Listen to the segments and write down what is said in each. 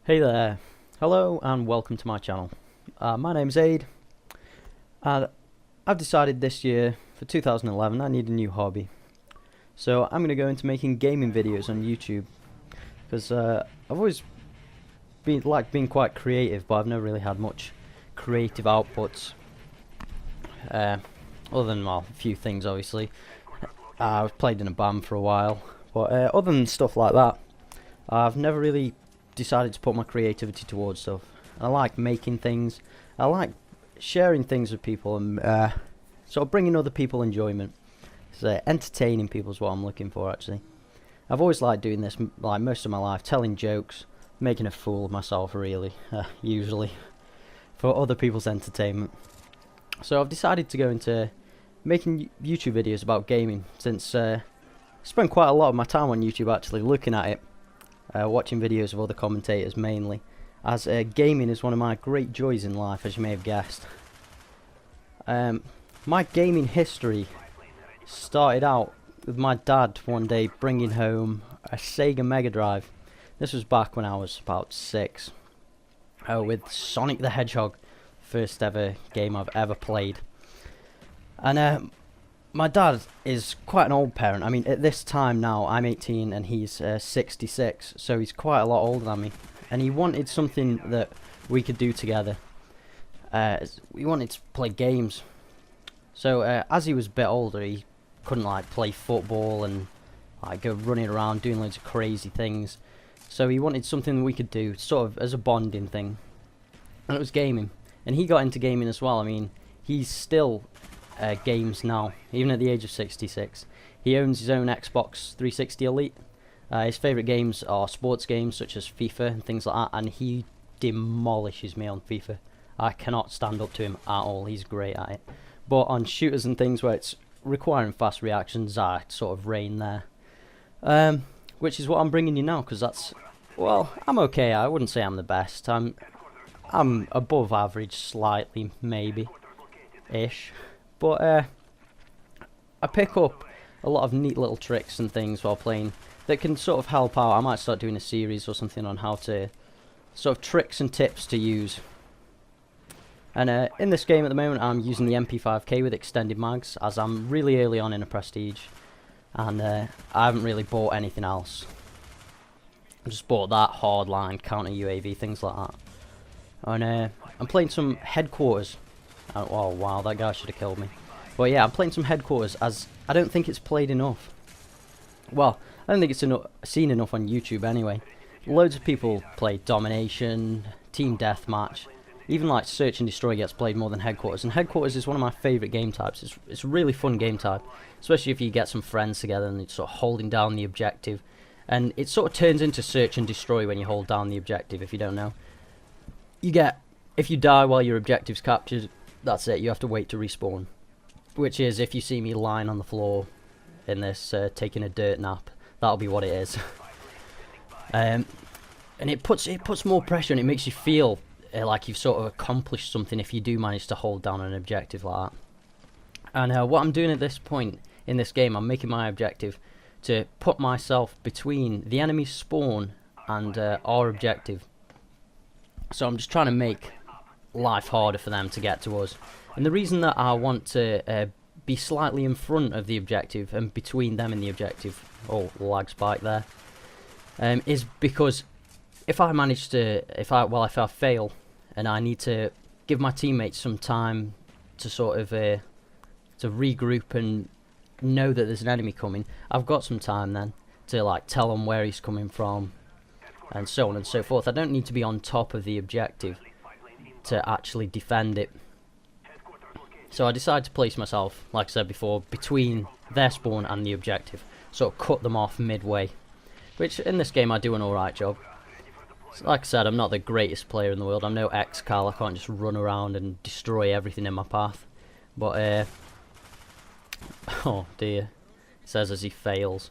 Hey there, hello and welcome to my channel. My name's Aid, and I've decided this year, for 2011, I need a new hobby. So I'm going to go into making gaming videos on YouTube, because I've always been being quite creative, but I've never really had much creative outputs. Other than, well, a few things obviously. I've played in a band for a while, but other than stuff like that, I've never really decided to put my creativity towards stuff. I like making things, I like sharing things with people, and sort of bringing other people enjoyment. So entertaining people is what I'm looking for, actually. I've always liked doing this, like most of my life, telling jokes, making a fool of myself, really, usually, for other people's entertainment. So I've decided to go into making YouTube videos about gaming, since I spend quite a lot of my time on YouTube actually looking at it. Watching videos of other commentators mainly, as gaming is one of my great joys in life, as you may have guessed. My gaming history started out with my dad one day bringing home a Sega Mega Drive. This was back when I was about 6, with Sonic the Hedgehog, first ever game I've ever played. And my dad is quite an old parent. I mean, at this time now, I'm 18 and he's 66, so he's quite a lot older than me. And he wanted something that we could do together. We wanted to play games. So as he was a bit older, he couldn't like play football and like go running around doing loads of crazy things. So he wanted something that we could do, sort of as a bonding thing. And it was gaming. And he got into gaming as well. I mean, he's still games now, even at the age of 66. He owns his own Xbox 360 Elite. His favourite games are sports games such as FIFA and things like that, and he demolishes me on FIFA. I cannot stand up to him at all. He's great at it. But on shooters and things where it's requiring fast reactions, I sort of reign there. Which is what I'm bringing you now, because that's, well, I'm okay. I wouldn't say I'm the best. I'm above average slightly, maybe, ish. But I pick up a lot of neat little tricks and things while playing that can sort of help out. I might start doing a series or something on how to, sort of tricks and tips to use. And in this game at the moment, I'm using the MP5K with extended mags, as I'm really early on in a Prestige, and I haven't really bought anything else. I just bought that Hardline, counter UAV, things like that. And I'm playing some Headquarters. Oh wow, that guy should have killed me. But yeah, I'm playing some Headquarters, as I don't think it's played enough. Well, I don't think it's seen enough on YouTube anyway. Loads of people play Domination, Team Deathmatch, even like Search and Destroy gets played more than Headquarters. And Headquarters is one of my favourite game types. It's a really fun game type, especially if you get some friends together and it's sort of holding down the objective. And it sort of turns into Search and Destroy when you hold down the objective, if you don't know. If you die while your objective's captured, that's it, you have to wait to respawn. Which is, if you see me lying on the floor in this, taking a dirt nap, that'll be what it is. And it puts more pressure, and it makes you feel like you've sort of accomplished something if you do manage to hold down an objective like that. And what I'm doing at this point in this game, I'm making my objective to put myself between the enemy spawn and our objective. So I'm just trying to make life harder for them to get to us. And the reason that I want to be slightly in front of the objective and between them and the objective, oh, lag spike there, is because if I manage to, if I fail and I need to give my teammates some time to sort of to regroup and know that there's an enemy coming, I've got some time then to like tell them where he's coming from and so on and so forth. I don't need to be on top of the objective to actually defend it. So I decided to place myself, like I said before, between their spawn and the objective, sort of cut them off midway, which in this game I do an alright job. So like I said, I'm not the greatest player in the world. I'm no X-Cal. I can't just run around and destroy everything in my path. But oh dear, it says as he fails.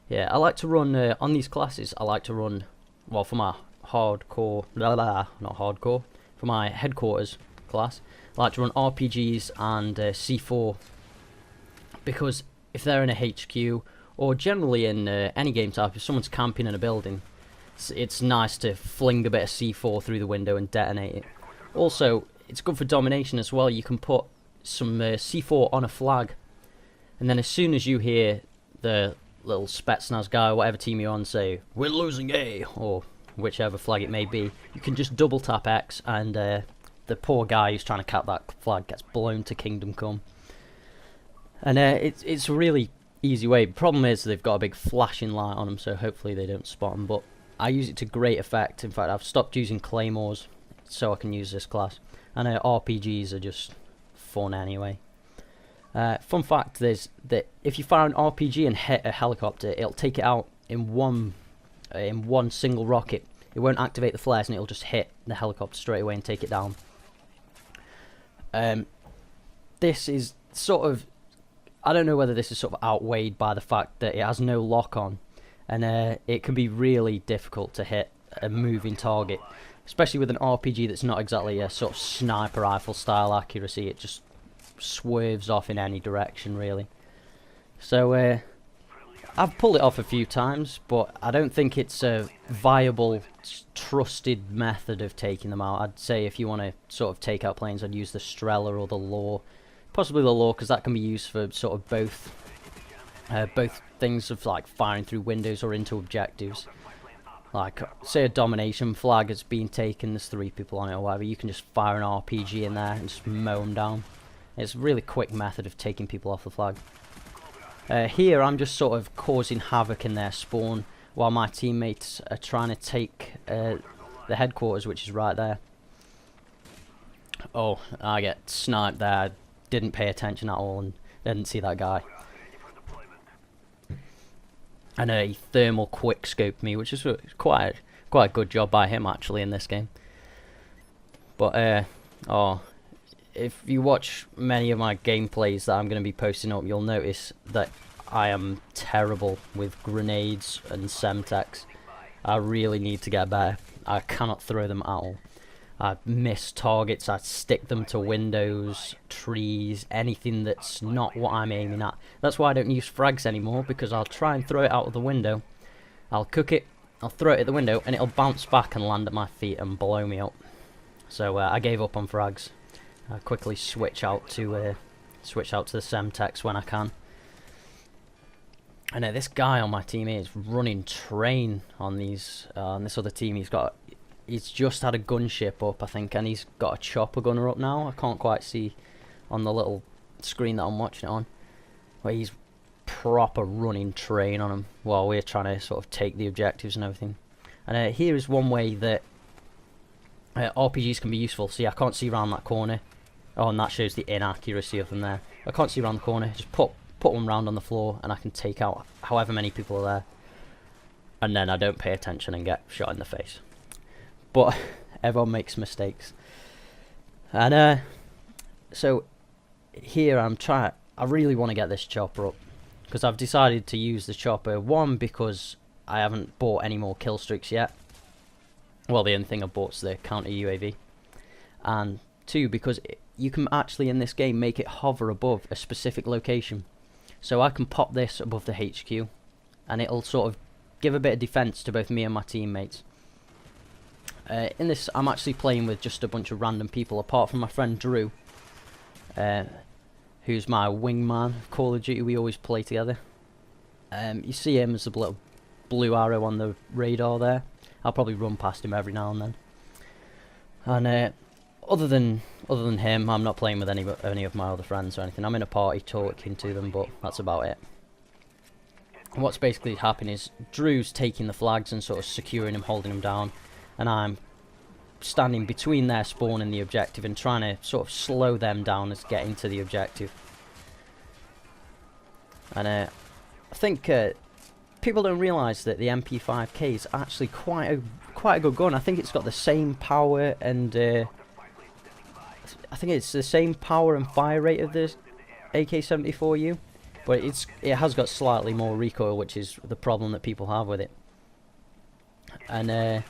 Yeah, I like to run on these classes. I like to run, well, for my hardcore, not hardcore, for my Headquarters class, I like to run RPGs and C4, because if they're in a HQ or generally in any game type, if someone's camping in a building, it's nice to fling a bit of C4 through the window and detonate it. Also, it's good for domination as well. You can put some C4 on a flag, and then as soon as you hear the little Spetsnaz guy, or whatever team you're on, say, "We're losing A," or whichever flag it may be, you can just double tap X, and the poor guy who's trying to cap that flag gets blown to Kingdom Come. And it's a really easy way. The problem is they've got a big flashing light on them, so hopefully they don't spot them, but I use it to great effect. In fact, I've stopped using claymores so I can use this class, and RPGs are just fun anyway. Fun fact is that if you fire an RPG and hit a helicopter, it'll take it out in one single rocket. It won't activate the flares, and it'll just hit the helicopter straight away and take it down. This is sort of, I don't know whether this is sort of outweighed by the fact that it has no lock on, and it can be really difficult to hit a moving target, especially with an RPG that's not exactly a sort of sniper rifle style accuracy. It just swerves off in any direction, really. So I've pulled it off a few times, but I don't think it's a viable, trusted method of taking them out. I'd say if you want to sort of take out planes, I'd use the Strela or the Law. Possibly the Law, because that can be used for sort of both things of like firing through windows or into objectives. Like, say a domination flag has been taken, there's 3 people on it or whatever, you can just fire an RPG in there and just mow them down. It's a really quick method of taking people off the flag. Here I'm just sort of causing havoc in their spawn while my teammates are trying to take the headquarters, which is right there. Oh, I get sniped there. I didn't pay attention at all and didn't see that guy. And he thermal quick scoped me, which is quite a good job by him actually in this game. But if you watch many of my gameplays that I'm going to be posting up, you'll notice that I am terrible with grenades and Semtex. I really need to get better. I cannot throw them at all. I miss targets, I stick them to windows, trees, anything that's not what I'm aiming at. That's why I don't use frags anymore, because I'll try and throw it out of the window. I'll cook it, I'll throw it at the window, and it'll bounce back and land at my feet and blow me up. So I gave up on frags. I quickly switch out to the Semtex when I can. And this guy on my team here is running train on these on this other team. He's just had a gunship up, I think, and he's got a chopper gunner up now. I can't quite see on the little screen that I'm watching it on, where he's proper running train on him while we're trying to sort of take the objectives and everything. And here is one way that RPGs can be useful. See, I can't see around that corner. Oh, and that shows the inaccuracy of them there. I can't see around the corner. Just put one round on the floor, and I can take out however many people are there. And then I don't pay attention and get shot in the face. But everyone makes mistakes. And so here I really want to get this chopper up, because I've decided to use the chopper. 1, because I haven't bought any more kill streaks yet. Well, the only thing I've bought is the counter UAV. And 2, because you can actually in this game make it hover above a specific location. So I can pop this above the HQ, and it'll sort of give a bit of defense to both me and my teammates. In this, I'm actually playing with just a bunch of random people, apart from my friend Drew, who's my wingman of Call of Duty. We always play together. You see him as a little blue arrow on the radar there. I'll probably run past him every now and then. And other than him, I'm not playing with any of my other friends or anything. I'm in a party talking to them, but that's about it. And what's basically happening is Drew's taking the flags and sort of securing them, holding them down, and I'm standing between their spawn and the objective and trying to sort of slow them down as getting to the objective. And I think people don't realise that the MP5K is actually quite a good gun. I think it's got the same power and I think it's the same power and fire rate of the AK-74U, but it has got slightly more recoil, which is the problem that people have with it. And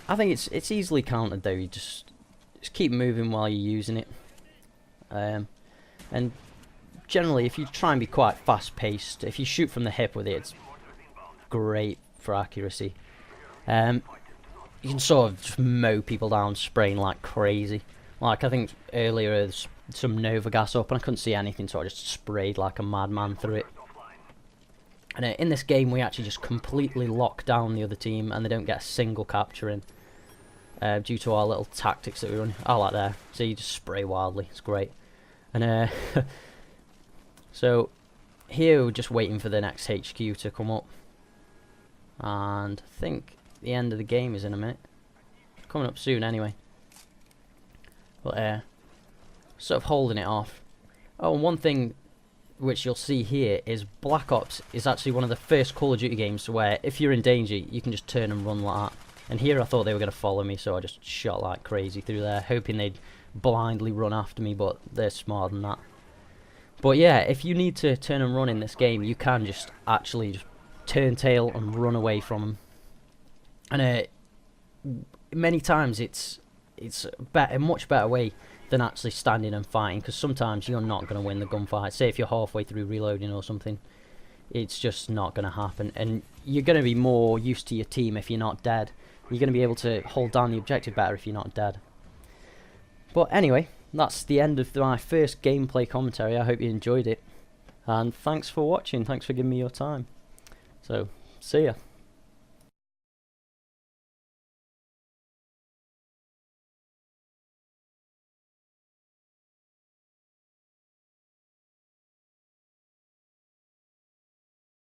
I think it's easily countered though. You just keep moving while you're using it. And generally, if you try and be quite fast-paced, if you shoot from the hip with it, it's great for accuracy. You can sort of just mow people down, spraying like crazy. Like, I think earlier there's some Nova gas up and I couldn't see anything, so I just sprayed like a madman through it. And in this game we actually just completely lock down the other team and they don't get a single capture in. Due to our little tactics that we run. I like there. So you just spray wildly, it's great. And so here we're just waiting for the next HQ to come up. And I think the end of the game is in a minute. Coming up soon anyway. But sort of holding it off. Oh, and one thing which you'll see here is Black Ops is actually one of the first Call of Duty games where if you're in danger you can just turn and run like that. And here I thought they were going to follow me, so I just shot like crazy through there, hoping they'd blindly run after me, but they're smarter than that. But yeah, if you need to turn and run in this game, you can just actually just turn tail and run away from them. And many times it's a much better way than actually standing and fighting, because sometimes you're not going to win the gunfight. Say if you're halfway through reloading or something, it's just not going to happen. And you're going to be more used to your team if you're not dead. You're going to be able to hold down the objective better if you're not dead. But anyway, that's the end of my first gameplay commentary. I hope you enjoyed it. And thanks for watching. Thanks for giving me your time. So, see ya.